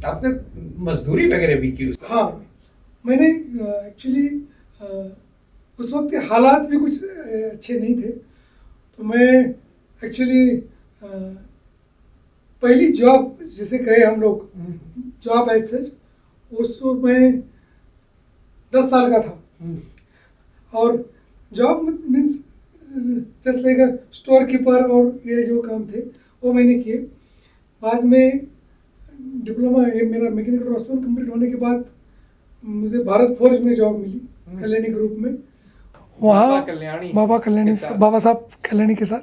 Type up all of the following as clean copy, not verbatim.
आपने मजदूरी वगैरह भी की उस हाँ, मैंने एक्चुअली उस वक्त के हालात भी कुछ अच्छे नहीं थे, तो मैं एक्चुअली पहली जॉब जिसे कहे हम लोग, जॉब एज सच, उसको मैं 10 साल का था। और जॉब मीन्स जस्ट लाइक अ स्टोर कीपर और ये जो काम थे वो मैंने किए। बाद में डिप्लोमा, ये मेरा मैकेनिकल ड्राफ्ट्समैन कंप्लीट होने के बाद मुझे भारत फोर्ज में जॉब मिली, कल्याणी ग्रुप में। वहाँ बाबा कल्याणी, बाबा साहब कल्याणी के साथ।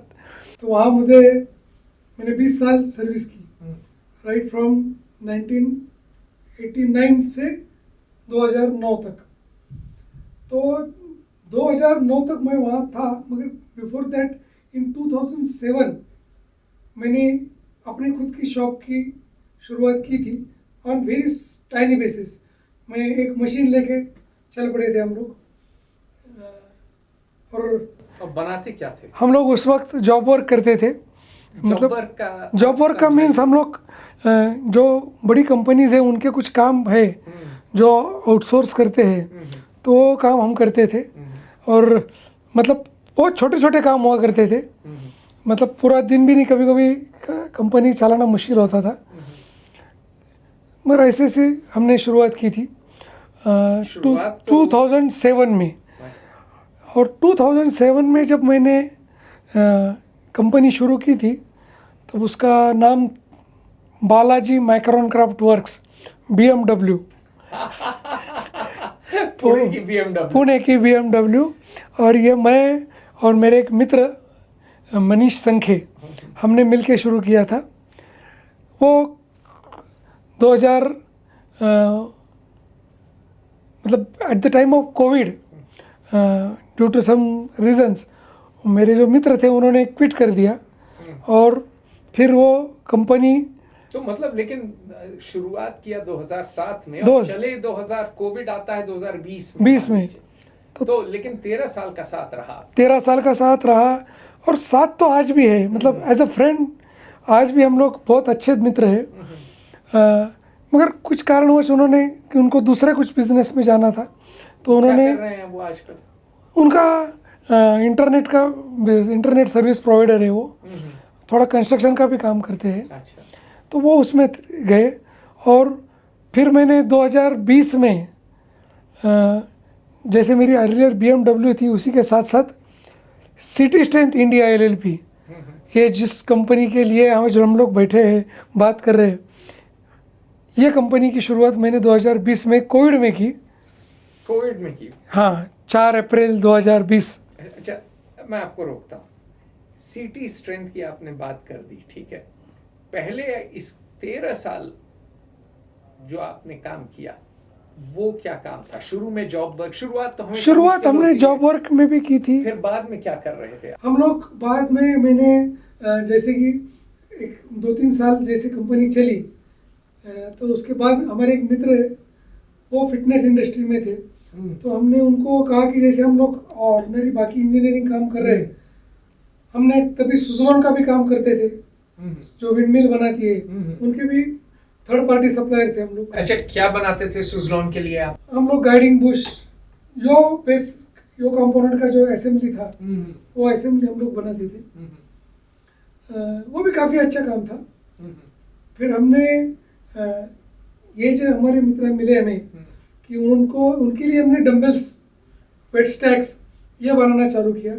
तो वहाँ मैंने 20 साल सर्विस की, राइट फ्रॉम 1989 से 2009 तक। तो 2009 तक मैं वहाँ था, मगर बिफोर दैट इन 2007 मैंने अपनी खुद की शॉप की शुरुआत की थी, ऑन वेरी टाइनी बेसिस। मैं एक मशीन लेके चल पड़े थे हम लोग। और बनाते क्या थे? हम लोग उस वक्त जॉब वर्क करते थे। मतलब जॉब वर्क का मीन्स हम लोग जो बड़ी कंपनीज है उनके कुछ काम है जो आउटसोर्स करते हैं, तो वो काम हम करते थे। और मतलब बहुत छोटे छोटे काम हुआ करते थे, मतलब पूरा दिन भी नहीं, कभी कभी कंपनी चलाना मुश्किल होता था। मगर ऐसे से हमने शुरुआत की थी 2007 में। और 2007 में जब मैंने कंपनी शुरू की थी, तब उसका नाम Balaji micron craft works, BMW। तो पुणे की BMW। और ये मैं और मेरे एक मित्र मनीष संखे, हमने मिलके शुरू किया था। वो 2000 मतलब at the time of Covid, due to some reasons, मेरे जो मित्र थे उन्होंने क्विट कर दिया। और फिर वो कंपनी, तो मतलब लेकिन शुरुआत किया 2007 में और चले 2000, कोविड आता है 2020 में। तो लेकिन 13 साल का साथ रहा। 13 साल का साथ रहा, और साथ तो आज भी है, मतलब एज अ फ्रेंड आज भी हम लोग बहुत अच्छे मित्र हैं। मगर कुछ कारणवश उन्होंने, कि उनको दूसरे कुछ बिजनेस में जाना था, तो उन्होंने, क्या कर रहे हैं वो आजकल? उनका इंटरनेट सर्विस प्रोवाइडर है वो, थोड़ा कंस्ट्रक्शन का भी काम करते हैं। अच्छा। तो वो उसमें गए। और फिर मैंने 2020 में जैसे मेरी अर्लियर BMW थी, उसी के साथ साथ सिटी स्ट्रेंथ इंडिया LLP, ये जिस कंपनी के लिए हम लोग बैठे हैं बात कर रहे हैं, ये कंपनी की शुरुआत मैंने 2020 में कोविड में की। हाँ, 4 अप्रैल 2020। अच्छा, मैं आपको रोकता हूँ। सिटी स्ट्रेंथ की आपने बात कर दी, ठीक है। पहले इस 13 साल जो आपने काम किया, वो क्या काम था? शुरू में जॉब वर्क, शुरुआत हमने जॉब वर्क में भी की थी। फिर बाद में क्या कर रहे थे हम लोग? बाद में मैंने जैसे कि 2-3 साल जैसे कंपनी चली, तो उसके बाद हमारे एक मित्र है, वो फिटनेस इंडस्ट्री में थे। तो हमने उनको कहा कि जैसे हम लोग ऑर्डिनरी बाकी इंजीनियरिंग काम कर रहे हैं, हमने तभी सुजलॉन का भी काम करते थे, जो विंडमिल बनाती है, उनके भी थर्ड पार्टी सप्लायर थे हम लोग। अच्छा, क्या बनाते थे सुजलॉन के लिए आप? हम लोग गाइडिंग बुश, यो कंपोनेंट का जो असेंबली था, वो असेंबली हम लोग बनाते थे। वो भी काफ़ी अच्छा काम था। फिर हमने ये जो हमारे मित्र मिले हमें, कि उनके लिए हमने डंबल्स, वेट स्टैक्स ये बनाना चालू किया।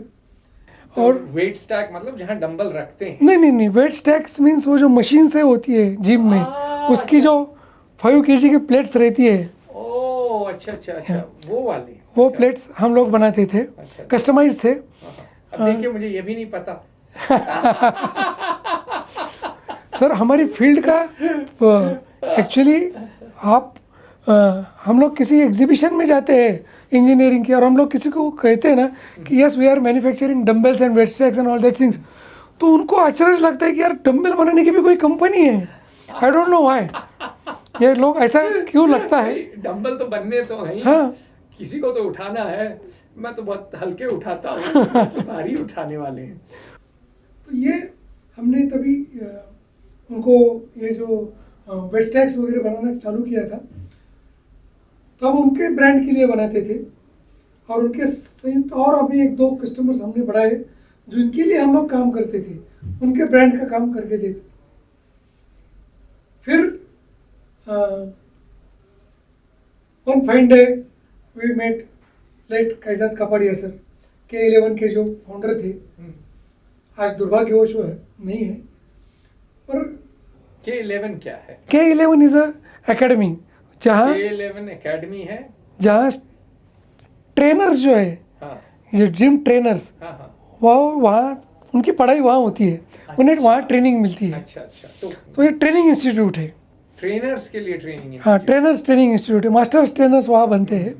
तो और वेट स्टैक मतलब जहाँ डंबल रखते हैं? नहीं, वेट स्टैक्स मीन्स वो जो मशीन से होती है जिम में, उसकी जो 5 kg की प्लेट्स रहती है। ओह, अच्छा, वो वाली। वो प्लेट्स हम लोग बनाते थे, कस्टमाइज थे। देखिए, मुझे ये भी नहीं पता। सर, हमारी फील्ड का एक्चुअली हम लोग किसी एग्जीबिशन में जाते हैं इंजीनियरिंग की, और हम लोग किसी को कहते हैं ना कि yes we are manufacturing dumbbells and weight stacks and all that things, तो उनको आश्चर्य लगता है कि यार डंबल बनाने की भी कोई कंपनी है। आई डोंट नो व्हाई ये लोग ऐसा क्यों लगता है। डंबल तो बनने तो है, हाँ, किसी को तो उठाना है। मैं तो बहुत हल्के उठाता हूँ, तो भारी उठाने वाले हैं। तो ये हमने तभी उनको ये जो वेट स्टैक्स वगैरह बनाना चालू किया था, तब उनके ब्रांड के लिए बनाते थे। और उनके संयुक्त और अभी एक दो कस्टमर्स हमने बढ़ाए जो इनके लिए हम लोग काम करते थे, उनके ब्रांड का काम करके देते। फिर one fine day we met late Kaizad Kapadia sir, K11 के जो फाउंडर थे, आज दुर्भाग्यवश वो नहीं है। पर K11 क्या है? K11 इज अ एकेडमी जहाँ K11 एकेडमी है। जहाँ ट्रेनर्स जो है, हाँ ये जिम ट्रेनर्स, हाँ हाँ। वो वहाँ उनकी पढ़ाई वहाँ होती है, उन्हें वहाँ ट्रेनिंग मिलती है। अच्छा अच्छा। तो ये ट्रेनिंग इंस्टीट्यूट है। ट्रेनर्स के लिए ट्रेनिंग हाँ, इंस्टीट्यूट। ट्रेनर्स ट्रेनिंग इंस्टीट्यूट है, मास्टर्स ट्रेनर्स वहाँ बनते हैं।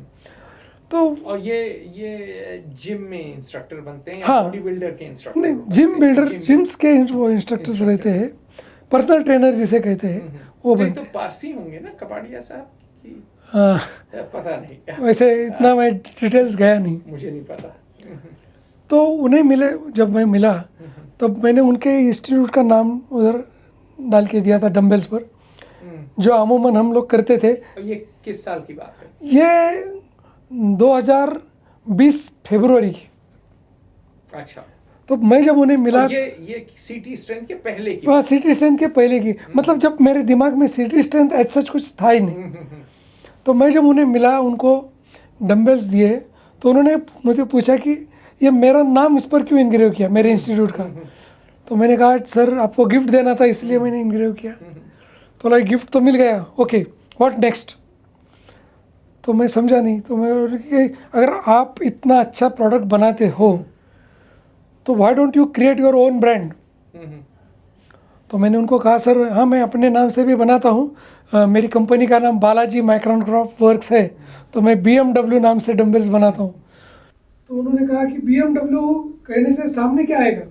तो और ये जिम में इंस्ट्रक्टर बनते हैं या हाँ। बॉडी बिल्डर के इंस्ट्रक्टर? नहीं, जिम बिल्डर, जिम्स के वो इंस्ट्रक्टर्स इंस्ट्रक्टर। रहते हैं, पर्सनल ट्रेनर जिसे कहते हैं वो तो ये बनते तो हैं। पारसी होंगे ना कपाड़िया साहब की? हाँ, पता नहीं, वैसे इतना मैं डिटेल्स गया नहीं। मुझे नहीं पता। तो उन्हें मिले, जब मैं मिला तब मैंने उनके इंस्टीट्यूट का नाम उधर डाल के दिया था डम्बल्स पर, जो अमूमन हम लोग करते थे। और ये किस साल की बात है? ये 2020 फरवरी की। अच्छा। तो मैं जब उन्हें मिला, और ये सिटी स्ट्रेंथ के पहले की? वहाँ सिटी स्ट्रेंथ के पहले की, मतलब जब मेरे दिमाग में सिटी स्ट्रेंथ एज सच कुछ था ही नहीं। तो मैं जब उन्हें मिला, उनको डम्बल्स दिए, तो उन्होंने मुझे पूछा कि ये मेरा नाम इस पर क्यों इनग्रेव किया, मेरे इंस्टीट्यूट का। तो मैंने कहा सर आपको गिफ्ट देना था इसलिए मैंने इनग्रेव किया। तो लाइक गिफ्ट तो मिल गया, ओके व्हाट नेक्स्ट। तो मैं समझा नहीं। तो मैं कि अगर आप इतना अच्छा प्रोडक्ट बनाते हो तो why don't you create your own brand. तो मैंने उनको कहा सर हाँ मैं अपने नाम से भी बनाता हूँ, मेरी कंपनी का नाम बालाजी माइक्रोनक्राफ्ट वर्क्स है, तो मैं BMW नाम से डम्बल्स बनाता हूँ। तो उन्होंने कहा कि BMW कहने से सामने क्या आएगा,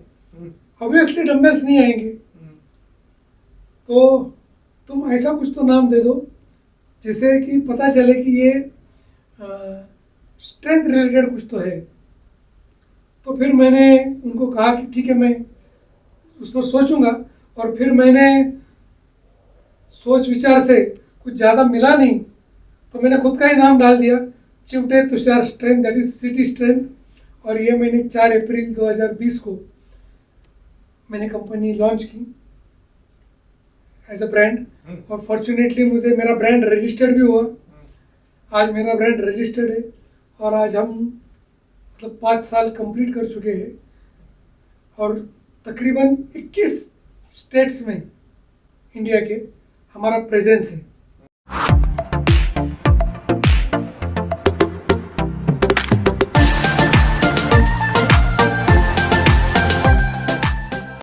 ऑब्वियसली डम्बल्स नहीं आएंगे, तो तुम ऐसा कुछ तो नाम दे दो जिससे कि पता चले कि ये स्ट्रेंथ रिलेटेड कुछ तो है। तो फिर मैंने उनको कहा कि ठीक है मैं उस पर सोचूंगा। और फिर मैंने सोच विचार से कुछ ज़्यादा मिला नहीं, तो मैंने खुद का ही नाम डाल दिया, चिमटे Tushar strength, that is city strength. और ये मैंने 4 अप्रैल 2020 को मैंने कंपनी लॉन्च की एज अ ब्रांड। और फॉर्चुनेटली मुझे मेरा ब्रांड रजिस्टर्ड भी हुआ। आज मेरा ब्रांड रजिस्टर्ड है और आज हम मतलब 5 साल कंप्लीट कर चुके हैं और तकरीबन 21 स्टेट्स में इंडिया के हमारा प्रेजेंस है।